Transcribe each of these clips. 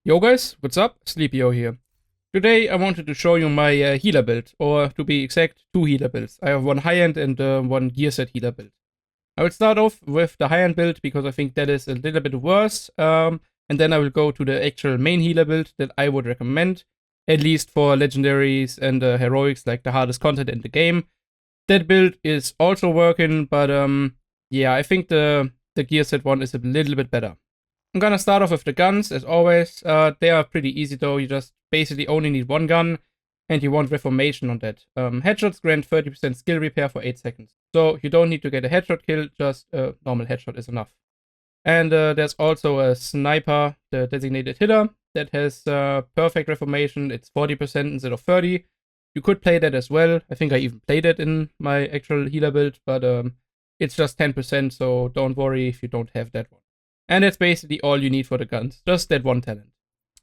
Yo guys, what's up? Sleepyo here. Today I wanted to show you my healer build, or to be exact, two healer builds. I have one high-end and one gear set healer build. I will start off with the high-end build because I think that is a little bit worse, and then I will go to the actual main healer build that I would recommend, at least for legendaries and heroics, like the hardest content in the game. That build is also working, but yeah, I think the gear set one is a little bit better. I'm gonna start off with the guns, as always. They are pretty easy though, you just basically only need one gun, and you want reformation on that. Headshots grant 30% skill repair for 8 seconds. So you don't need to get a headshot kill, just a normal headshot is enough. And there's also a sniper, the designated hitter, that has perfect reformation. It's 40% instead of 30. You could play that as well. I think I even played it in my actual healer build, but it's just 10%, so don't worry if you don't have that one. And that's basically all you need for the guns, just that one talent.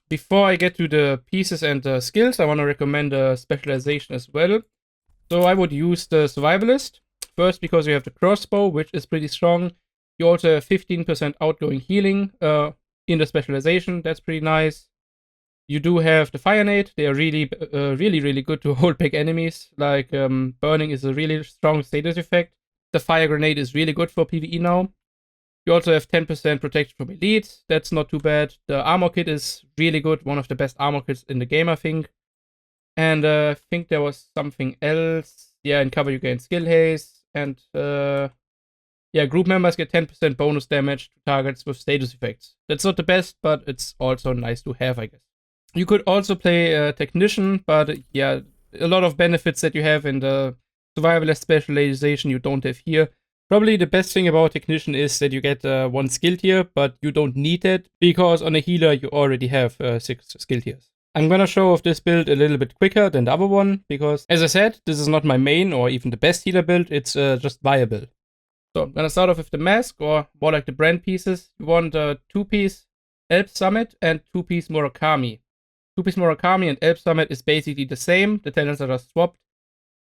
Before I get to the pieces and skills, I want to recommend a specialization as well. So I would use the survivalist. First, because you have the crossbow, which is pretty strong. You also have 15% outgoing healing in the specialization. That's pretty nice. You do have the fire nade. They are really good to hold back enemies. Like burning is a really strong status effect. The fire grenade is really good for PvE now. You also have 10% protection from elite. That's not too bad. The armor kit is really good. One of the best armor kits in the game, I think. And I think there was something else. Yeah, in cover you gain skill haste. And yeah, group members get 10% bonus damage to targets with status effects. That's not the best, but it's also nice to have, I guess. You could also play technician, but yeah, a lot of benefits that you have in the survivalist specialization you don't have here. Probably the best thing about Technician is that you get one skill tier, but you don't need it, because on a healer you already have 6 skill tiers. I'm gonna show off this build a little bit quicker than the other one, because as I said, this is not my main or even the best healer build, it's just viable. So I'm gonna start off with the mask, or more like the brand pieces. You want a 2-piece Elf Summit and 2-piece Murakami. 2-piece Murakami and Elf Summit is basically the same, the talents are just swapped.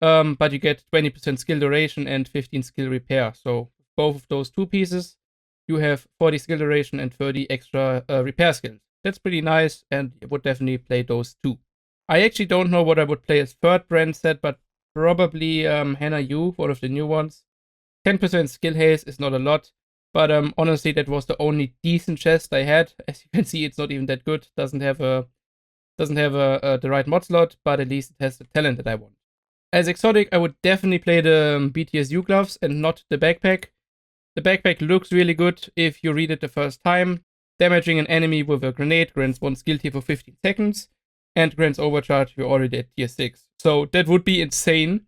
But you get 20% skill duration and 15 skill repair. So both of those 2 pieces, you have 40 skill duration and 30 extra repair skills. That's pretty nice, and I would definitely play those 2. I actually don't know what I would play as third brand set, but probably Hannah Yu, one of the new ones. 10% skill haste is not a lot, but honestly, that was the only decent chest I had. As you can see, it's not even that good. Doesn't have the right mod slot, but at least it has the talent that I want. As exotic, I would definitely play the BTSU gloves and not the backpack. The backpack looks really good if you read it the first time. Damaging an enemy with a grenade grants 1 skill tier for 15 seconds, and grants overcharge if you're already at tier 6. So that would be insane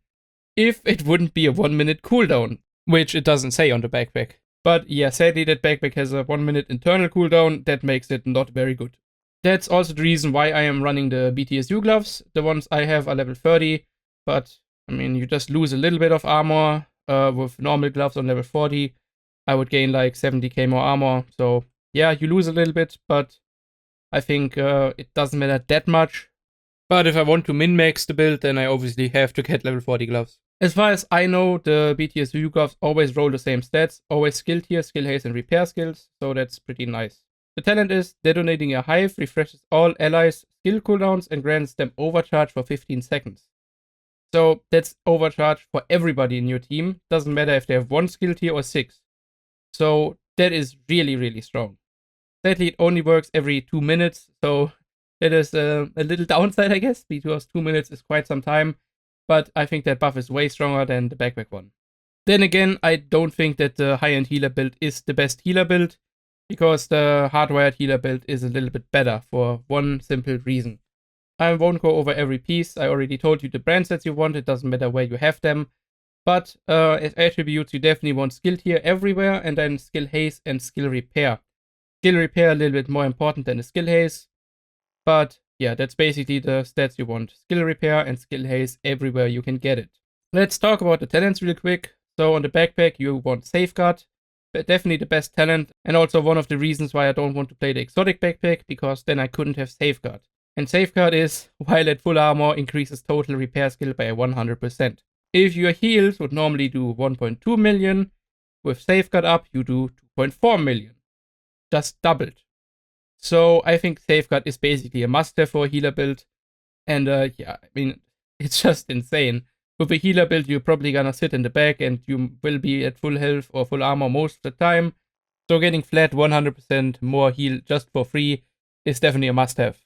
if it wouldn't be a 1-minute cooldown, which it doesn't say on the backpack. But yeah, sadly that backpack has a 1-minute internal cooldown. That makes it not very good. That's also the reason why I am running the BTSU gloves. The ones I have are level 30. But, I mean, you just lose a little bit of armor with normal gloves on level 40. I would gain like 70k more armor. So, yeah, you lose a little bit, but I think it doesn't matter that much. But if I want to min-max the build, then I obviously have to get level 40 gloves. As far as I know, the BTSU gloves always roll the same stats. Always skill tier, skill haste, and repair skills. So that's pretty nice. The talent is detonating a hive, refreshes all allies' skill cooldowns, and grants them overcharge for 15 seconds. So that's overcharge for everybody in your team. Doesn't matter if they have 1 skill tier or 6. So that is really strong. Sadly, it only works every 2 minutes. So that is a little downside, I guess, because 2 minutes is quite some time. But I think that buff is way stronger than the backpack one. Then again, I don't think that the high-end healer build is the best healer build, because the hardwired healer build is a little bit better for one simple reason. I won't go over every piece. I already told you the brand sets you want. It doesn't matter where you have them. But as attributes, you definitely want skill tier everywhere, and then skill haste and skill repair. Skill repair a little bit more important than the skill haste. But yeah, that's basically the stats you want. Skill repair and skill haste everywhere you can get it. Let's talk about the talents real quick. So on the backpack, you want safeguard. Definitely the best talent, and also one of the reasons why I don't want to play the exotic backpack, because then I couldn't have safeguard. And safeguard is, while at full armor, increases total repair skill by 100%. If your heals would normally do 1.2 million, with safeguard up you do 2.4 million. Just doubled. So I think Safeguard is basically a must-have for a healer build. And yeah, I mean, it's just insane. With a healer build, you're probably gonna sit in the back and you will be at full health or full armor most of the time. So getting flat 100% more heal just for free is definitely a must-have.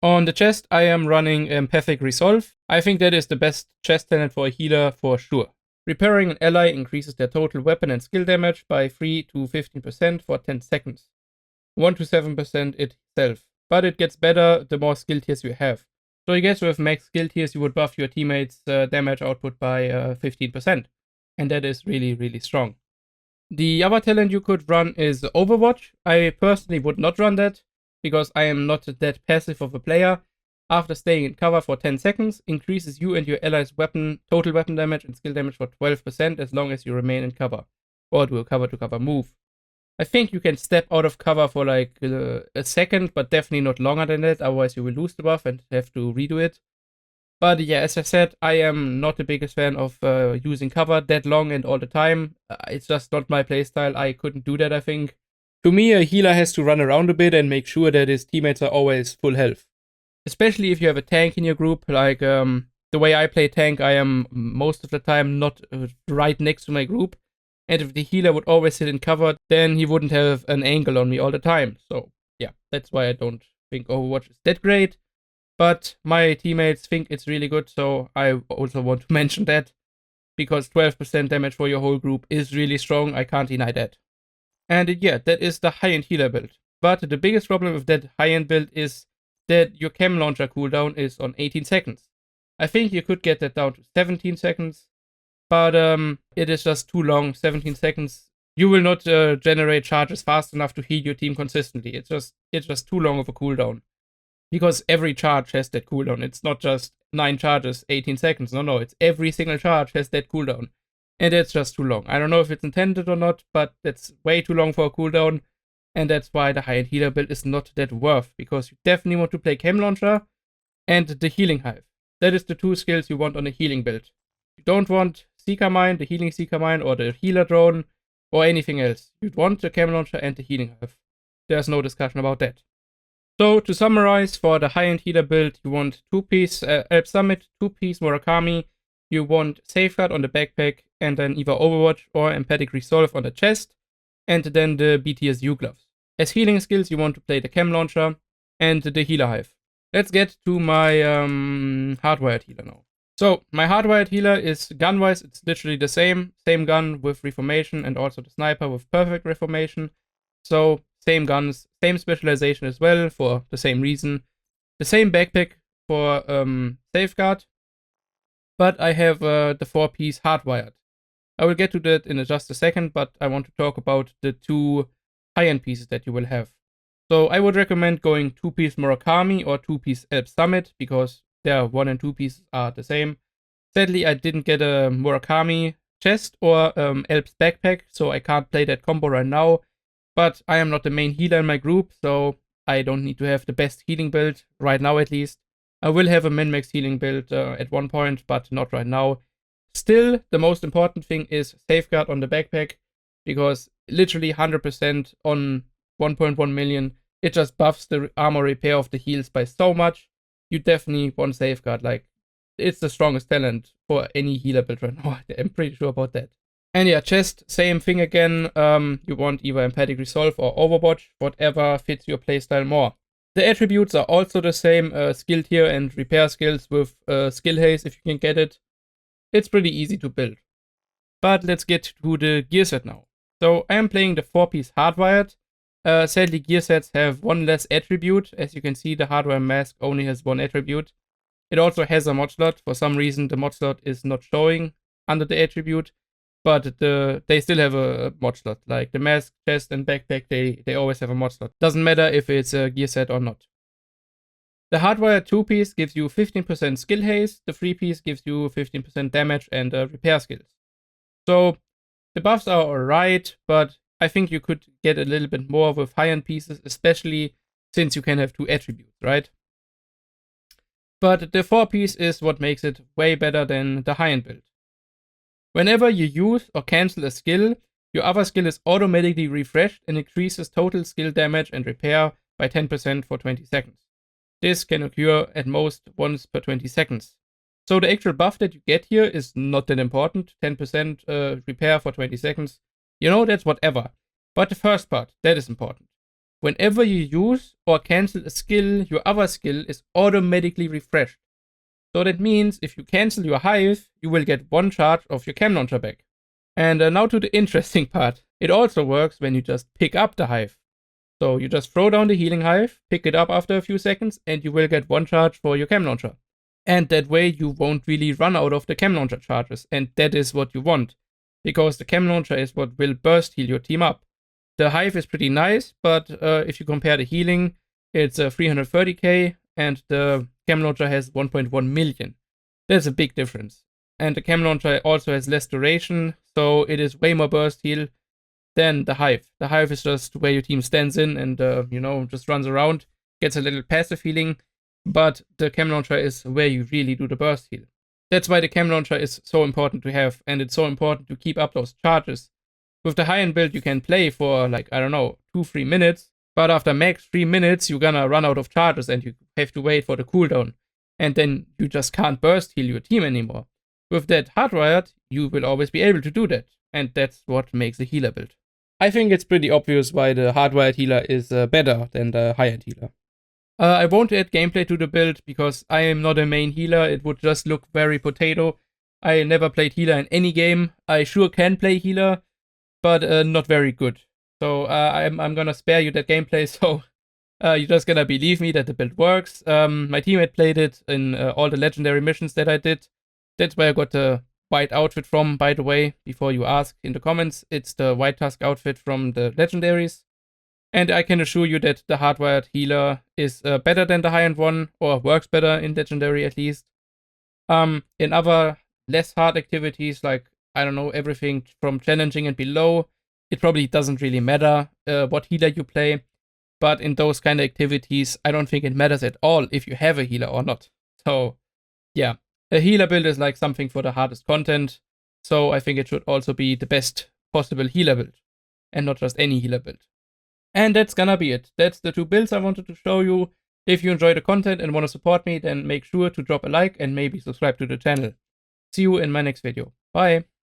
On the chest, I am running Empathic Resolve. I think that is the best chest talent for a healer for sure. Repairing an ally increases their total weapon and skill damage by 3 to 15% for 10 seconds. 1 to 7% itself. But it gets better the more skill tiers you have. So I guess with max skill tiers, you would buff your teammates' damage output by 15%. And that is really, really strong. The other talent you could run is Overwatch. I personally would not run that, because I am not that passive of a player. After staying in cover for 10 seconds, increases you and your allies' total weapon damage and skill damage for 12% as long as you remain in cover, or do a cover-to-cover move. I think you can step out of cover for like a second, but definitely not longer than that, otherwise you will lose the buff and have to redo it. But yeah, as I said, I am not the biggest fan of using cover that long and all the time. It's just not my playstyle. I couldn't do that, I think. To me, a healer has to run around a bit and make sure that his teammates are always full health. Especially if you have a tank in your group, like the way I play tank, I am most of the time not right next to my group. And if the healer would always sit in cover, then he wouldn't have an angle on me all the time. So yeah, that's why I don't think Overwatch is that great. But my teammates think it's really good, so I also want to mention that. Because 12% damage for your whole group is really strong, I can't deny that. And yeah, that is the high-end healer build. But the biggest problem with that high-end build is that your chem launcher cooldown is on 18 seconds. I think you could get that down to 17 seconds, but it is just too long, 17 seconds. You will not generate charges fast enough to heal your team consistently. It's just too long of a cooldown. Because every charge has that cooldown. It's not just 9 charges, 18 seconds. No, it's every single charge has that cooldown. And that's just too long. I don't know if it's intended or not, but that's way too long for a cooldown. And that's why the high-end healer build is not that worth, because you definitely want to play Chem Launcher and the Healing Hive. That is the two skills you want on a healing build. You don't want Seeker Mine, the Healing Seeker Mine, or the Healer Drone, or anything else. You'd want the Chem Launcher and the Healing Hive. There's no discussion about that. So, to summarize, for the high-end healer build, you want 2-piece Alp Summit, 2-piece Murakami, you want Safeguard on the backpack, and then either Overwatch or Empathic Resolve on the chest, and then the BTSU gloves. As healing skills, you want to play the Chem Launcher and the Healer Hive. Let's get to my hardwired healer now. So, my hardwired healer is gun-wise, it's literally the same gun with reformation and also the sniper with perfect reformation. So, same guns, same specialization as well for the same reason. The same backpack for Safeguard, but I have the 4-piece hardwired. I will get to that in just a second, but I want to talk about the two high-end pieces that you will have. So I would recommend going 2-piece Murakami or 2-piece Alp Summit, because their 1 and 2 pieces are the same. Sadly, I didn't get a Murakami chest or Alp's backpack, so I can't play that combo right now. But I am not the main healer in my group, so I don't need to have the best healing build, right now at least. I will have a min-max healing build at one point, but not right now. Still, the most important thing is Safeguard on the backpack, because literally 100% on 1.1 million, it just buffs the armor repair of the heals by so much. You definitely want Safeguard, like, it's the strongest talent for any healer build right now. I'm pretty sure about that. And yeah, chest, same thing again. You want either Empathic Resolve or Overwatch, whatever fits your playstyle more. The attributes are also the same, skill tier and repair skills with skill haze if you can get it. It's pretty easy to build. But let's get to the gear set now. So I am playing the 4-piece hardwired. Sadly, gear sets have one less attribute. As you can see, the hardware mask only has one attribute. It also has a mod slot. For some reason, the mod slot is not showing under the attribute. But they still have a mod slot. Like the mask, chest, and backpack, they always have a mod slot. Doesn't matter if it's a gear set or not. The hardwired 2-piece gives you 15% skill haze. The 3-piece gives you 15% damage and repair skills. So the buffs are alright, but I think you could get a little bit more with high-end pieces, especially since you can have 2 attributes, right? But the 4-piece is what makes it way better than the high-end build. Whenever you use or cancel a skill, your other skill is automatically refreshed and increases total skill damage and repair by 10% for 20 seconds. This can occur at most once per 20 seconds. So the actual buff that you get here is not that important. 10% repair for 20 seconds. You know, that's whatever. But the first part, that is important. Whenever you use or cancel a skill, your other skill is automatically refreshed. So that means if you cancel your hive, you will get 1 charge of your chem launcher back. And now to the interesting part. It also works when you just pick up the hive. So you just throw down the healing hive, pick it up after a few seconds, and you will get 1 charge for your chem launcher. And that way you won't really run out of the chem launcher charges, and that is what you want. Because the chem launcher is what will burst heal your team up. The hive is pretty nice, but if you compare the healing, it's 330k, and the chem launcher has 1.1 million. There's a big difference. And the chem launcher also has less duration, so it is way more burst heal than the hive. The hive is just where your team stands in and, just runs around, gets a little passive healing, but the chem launcher is where you really do the burst heal. That's why the chem launcher is so important to have, and it's so important to keep up those charges. With the high-end build, you can play for, 2-3 minutes, but after max 3 minutes, you're gonna run out of charges and you have to wait for the cooldown. And then you just can't burst heal your team anymore. With that hardwired, you will always be able to do that, and that's what makes a healer build. I think it's pretty obvious why the hardwired healer is better than the high-end healer. I won't add gameplay to the build because I am not a main healer. It would just look very potato. I never played healer in any game. I sure can play healer, but not very good. So I'm gonna spare you that gameplay, so you're just gonna believe me that the build works. My teammate played it in all the legendary missions that I did. That's where I got the white outfit from, by the way, before you ask in the comments. It's the white tusk outfit from the legendaries. And I can assure you that the hardwired healer is better than the high-end one, or works better in legendary at least. In other less hard activities, like, everything from challenging and below, it probably doesn't really matter what healer you play. But in those kind of activities, I don't think it matters at all if you have a healer or not. So, yeah. A healer build is like something for the hardest content, so I think it should also be the best possible healer build, and not just any healer build. And that's gonna be it. That's the 2 builds I wanted to show you. If you enjoy the content and want to support me, then make sure to drop a like and maybe subscribe to the channel. See you in my next video. Bye!